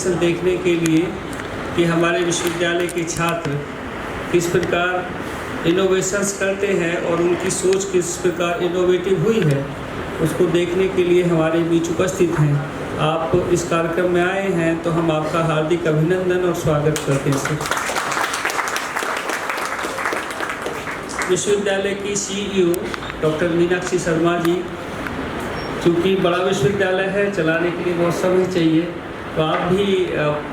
Presentation देखने के लिए कि हमारे विश्वविद्यालय के छात्र किस प्रकार इनोवेशंस करते हैं और उनकी सोच किस प्रकार इनोवेटिव हुई है, उसको देखने के लिए हमारे बीच उपस्थित हैं। आप इस कार्यक्रम में आए हैं तो हम आपका हार्दिक अभिनंदन और स्वागत करते हैं सर। विश्वविद्यालय की सीईओ डॉक्टर मीनाक्षी शर्मा जी, चूँकि बड़ा विश्वविद्यालय है, चलाने के लिए बहुत समय चाहिए, तो आप भी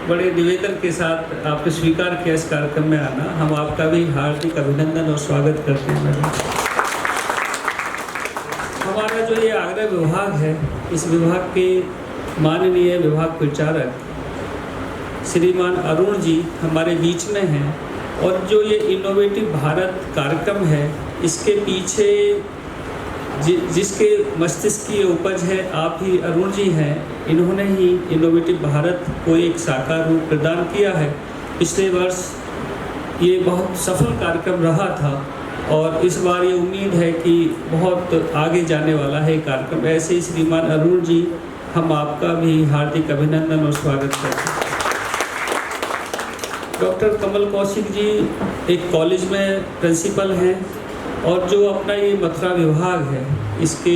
बड़े निवेदन के साथ आपने स्वीकार किया इस कार्यक्रम में आना। हम आपका भी हार्दिक अभिनंदन और स्वागत करते हैं मैडम। हमारा जो ये आगरा विभाग है, इस विभाग के माननीय विभाग प्रचारक श्रीमान अरुण जी हमारे बीच में हैं, और जो ये इनोवेटिव भारत कार्यक्रम है, इसके पीछे जिसके मस्तिष्क की उपज है आप ही अरुण जी हैं। इन्होंने ही इनोवेटिव भारत को एक साकार रूप प्रदान किया है। पिछले वर्ष ये बहुत सफल कार्यक्रम रहा था और इस बार ये उम्मीद है कि बहुत आगे जाने वाला है कार्यक्रम। ऐसे ही श्रीमान अरुण जी, हम आपका भी हार्दिक अभिनंदन और स्वागत करते हैं। डॉक्टर कमल कौशिक जी एक कॉलेज में प्रिंसिपल हैं और जो अपना ये मथुरा विभाग है, इसके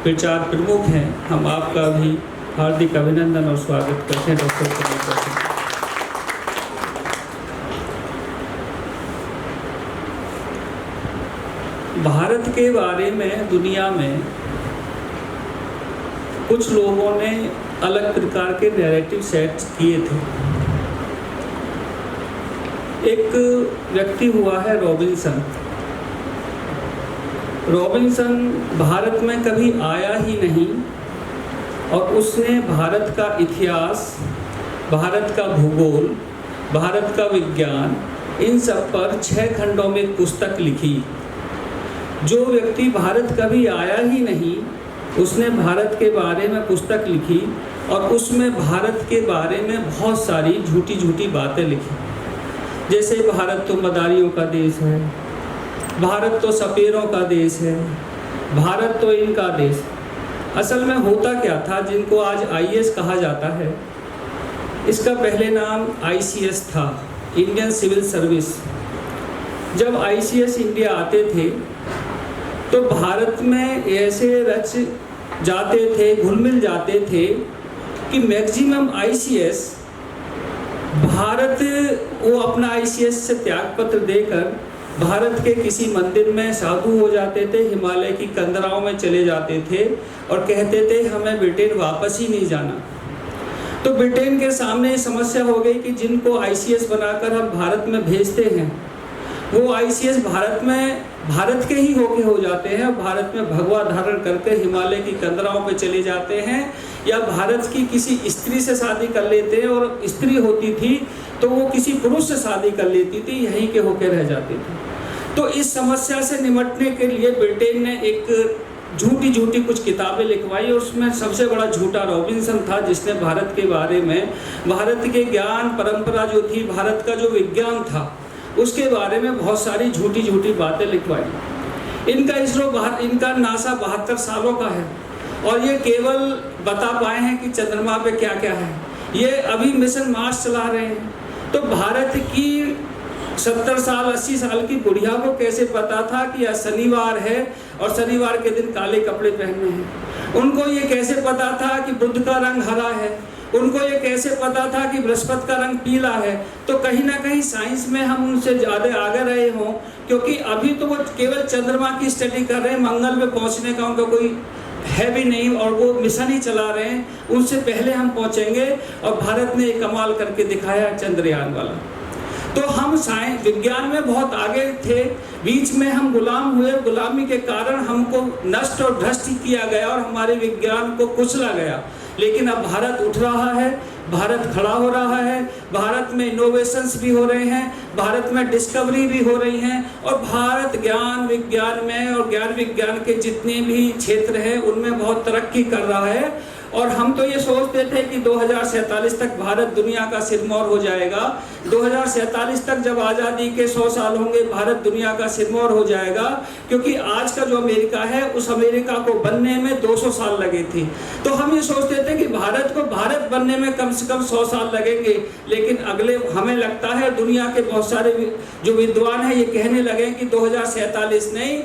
प्रचार प्रमुख हैं। हम आपका भी हार्दिक अभिनंदन और स्वागत करते हैं डॉक्टर कमल कौशिक। भारत के बारे में दुनिया में कुछ लोगों ने अलग प्रकार के नैरेटिव सेट किए थे। एक व्यक्ति हुआ है रॉबिन्सन। रॉबिन्सन भारत में कभी आया ही नहीं और उसने भारत का इतिहास, भारत का भूगोल, भारत का विज्ञान, इन सब पर 6 खंडों में एक पुस्तक लिखी। जो व्यक्ति भारत कभी आया ही नहीं, उसने भारत के बारे में पुस्तक लिखी और उसमें भारत के बारे में बहुत सारी झूठी झूठी बातें लिखी। जैसे भारत तो मदारियों का देश है, भारत तो सपेरों का देश है, भारत तो इनका देश। असल में होता क्या था, जिनको आज आईएएस कहा जाता है, इसका पहले नाम आईसीएस था, इंडियन सिविल सर्विस। जब आईसीएस इंडिया आते थे तो भारत में ऐसे रच जाते थे, घुल मिल जाते थे कि मैक्सिमम आईसीएस भारत, वो अपना आईसीएस से त्याग पत्र देकर भारत के किसी मंदिर में साधु हो जाते थे, हिमालय की कंदराओं में चले जाते थे और कहते थे हमें ब्रिटेन वापस ही नहीं जाना। तो ब्रिटेन के सामने समस्या हो गई कि जिनको आईसीएस बनाकर हम भारत में भेजते हैं, वो आईसीएस भारत में भारत के ही होके हो जाते हैं और भारत में भगवा धारण करके हिमालय की कंदराओं पे चले जाते हैं, या भारत की किसी स्त्री से शादी कर लेते हैं, और स्त्री होती थी तो वो किसी पुरुष से शादी कर लेती थी, यहीं के होके रह जाते थे। तो इस समस्या से निपटने के लिए ब्रिटेन ने एक झूठी कुछ किताबें लिखवाई और उसमें सबसे बड़ा झूठा रॉबिन्सन था, जिसने भारत के बारे में, भारत के ज्ञान परंपरा जो थी, भारत का जो विज्ञान था, उसके बारे में बहुत सारी झूठी बातें लिखवाई। इनका इसरो इनका नासा 72 सालों का है और ये केवल बता पाए हैं कि चंद्रमा पे क्या क्या है। ये अभी मिशन मार्स चला रहे हैं। तो भारत की 70 साल 80 साल की बुढ़िया को कैसे पता था कि यह शनिवार है और शनिवार के दिन काले कपड़े पहनने हैं? उनको ये कैसे पता था कि बुध का रंग हरा है? उनको ये कैसे पता था कि बृहस्पति का रंग पीला है? तो कहीं ना कहीं साइंस में हम उनसे ज़्यादा आगे रहे हों, क्योंकि अभी तो वो केवल चंद्रमा की स्टडी कर रहे हैं, मंगल पे पहुंचने का उनका कोई है भी नहीं और वो मिशन ही चला रहे हैं। उनसे पहले हम पहुंचेंगे और भारत ने एक कमाल करके दिखाया, चंद्रयान वाला। तो हम साइंस विज्ञान में बहुत आगे थे, बीच में हम गुलाम हुए, गुलामी के कारण हमको नष्ट और भ्रष्ट किया गया और हमारे विज्ञान को कुचला गया। लेकिन अब भारत उठ रहा है, भारत खड़ा हो रहा है, भारत में इनोवेशंस भी हो रहे हैं, भारत में डिस्कवरी भी हो रही हैं और भारत ज्ञान विज्ञान में और ज्ञान विज्ञान के जितने भी क्षेत्र हैं उनमें बहुत तरक्की कर रहा है। और हम तो ये सोचते थे कि 2047 तक भारत दुनिया का सिरमौर हो जाएगा। 2047 तक जब आज़ादी के 100 साल होंगे, भारत दुनिया का सिरमौर हो जाएगा, क्योंकि आज का जो अमेरिका है उस अमेरिका को बनने में 200 साल लगे थे। तो हम ये सोचते थे कि भारत को भारत बनने में कम से कम 100 साल लगेंगे, लेकिन अगले हमें लगता है दुनिया के बहुत सारे जो विद्वान हैं ये कहने लगे कि 2047 नहीं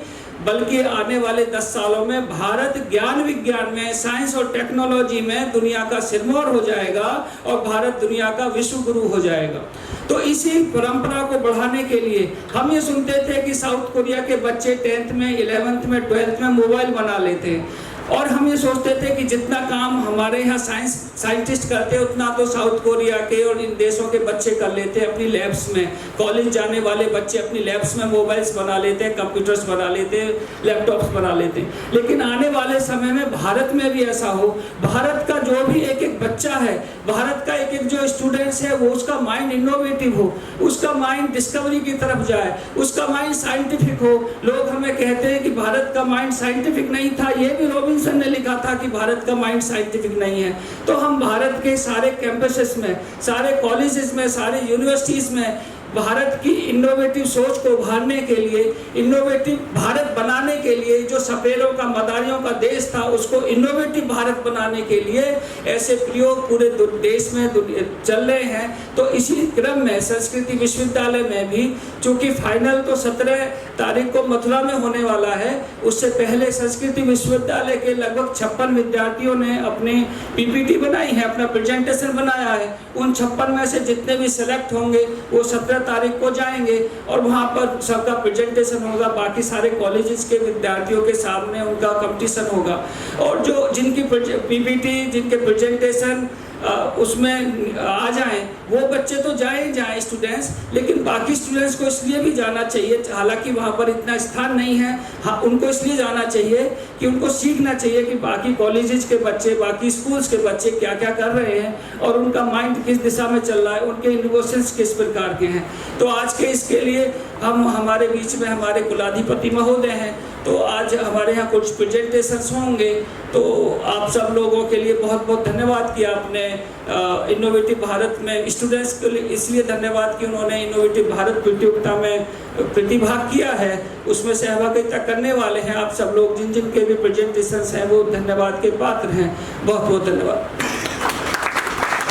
बल्कि आने वाले 10 सालों में भारत ज्ञान विज्ञान में, साइंस और टेक्नोलॉजी में दुनिया का सिरमौर हो जाएगा और भारत दुनिया का विश्व गुरु हो जाएगा। तो इसी परंपरा को बढ़ाने के लिए हम ये सुनते थे कि साउथ कोरिया के बच्चे 10th में, 11th में, 12th में मोबाइल बना लेते हैं, और हम ये सोचते थे कि जितना काम हमारे यहाँ साइंटिस्ट करते हैं उतना तो साउथ कोरिया के और इन देशों के बच्चे कर लेते हैं अपनी लैब्स में। कॉलेज जाने वाले बच्चे अपनी लैब्स में मोबाइल्स बना लेते हैं, कंप्यूटर्स बना लेते हैं, लैपटॉप्स बना लेते हैं। लेकिन आने वाले समय में भारत में भी ऐसा हो, भारत का जो भी एक एक बच्चा है, भारत का एक एक जो स्टूडेंट्स है, वो उसका माइंड इनोवेटिव हो, उसका माइंड डिस्कवरी की तरफ जाए, उसका माइंड साइंटिफिक हो। लोग हमें कहते हैं कि भारत का माइंड साइंटिफिक नहीं था, ये भी रॉबिन्सन ने लिखा था कि भारत का माइंड साइंटिफिक नहीं है। तो हम भारत के सारे कैंपसेस में, सारे कॉलेजेस में, सारे यूनिवर्सिटीज में भारत की इनोवेटिव सोच को उभारने के लिए, इनोवेटिव भारत बनाने के लिए, जो सफेदों का, मदारियों का देश था उसको इनोवेटिव भारत बनाने के लिए ऐसे प्रयोग पूरे देश में चल रहे हैं। तो इसी क्रम में संस्कृति विश्वविद्यालय में भी, चूंकि फाइनल तो 17 तारीख को मथुरा में होने वाला है, उससे पहले संस्कृति विश्वविद्यालय के लगभग 56 विद्यार्थियों ने अपनी पीपीटी बनाई है, अपना प्रेजेंटेशन बनाया है। उन 56 में से जितने भी सिलेक्ट होंगे वो 17 तारीख को जाएंगे और वहाँ पर सबका प्रेजेंटेशन होगा, बाकी सारे कॉलेजेस के विद्यार्थियों के सामने उनका कंपटीशन होगा। और जो जिनकी पीपीटी, जिनके प्रेजेंटेशन उसमें आ जाएं, वो बच्चे तो जाएं स्टूडेंट्स, लेकिन बाकी स्टूडेंट्स को इसलिए भी जाना चाहिए, हालांकि वहाँ पर इतना स्थान नहीं है, हाँ उनको इसलिए जाना चाहिए कि उनको सीखना चाहिए कि बाकी कॉलेजेस के बच्चे, बाकी स्कूल्स के बच्चे क्या क्या कर रहे हैं और उनका माइंड किस दिशा में चल रहा है, उनके इनोवेशंस किस प्रकार के हैं। तो आज के इसके लिए हमारे बीच में हमारे कुलाधिपति महोदय हैं, तो आज हमारे यहाँ कुछ प्रेजेंटेशंस होंगे। तो आप सब लोगों के लिए बहुत बहुत धन्यवाद कि आपने इनोवेटिव भारत में स्टूडेंट्स के लिए इसलिए धन्यवाद कि उन्होंने इनोवेटिव भारत प्रतियोगिता में प्रतिभाग किया है, उसमें सहभागिता करने वाले हैं। आप सब लोग जिन जिन के भी प्रेजेंटेशंस हैं वो धन्यवाद के पात्र हैं। बहुत बहुत धन्यवाद।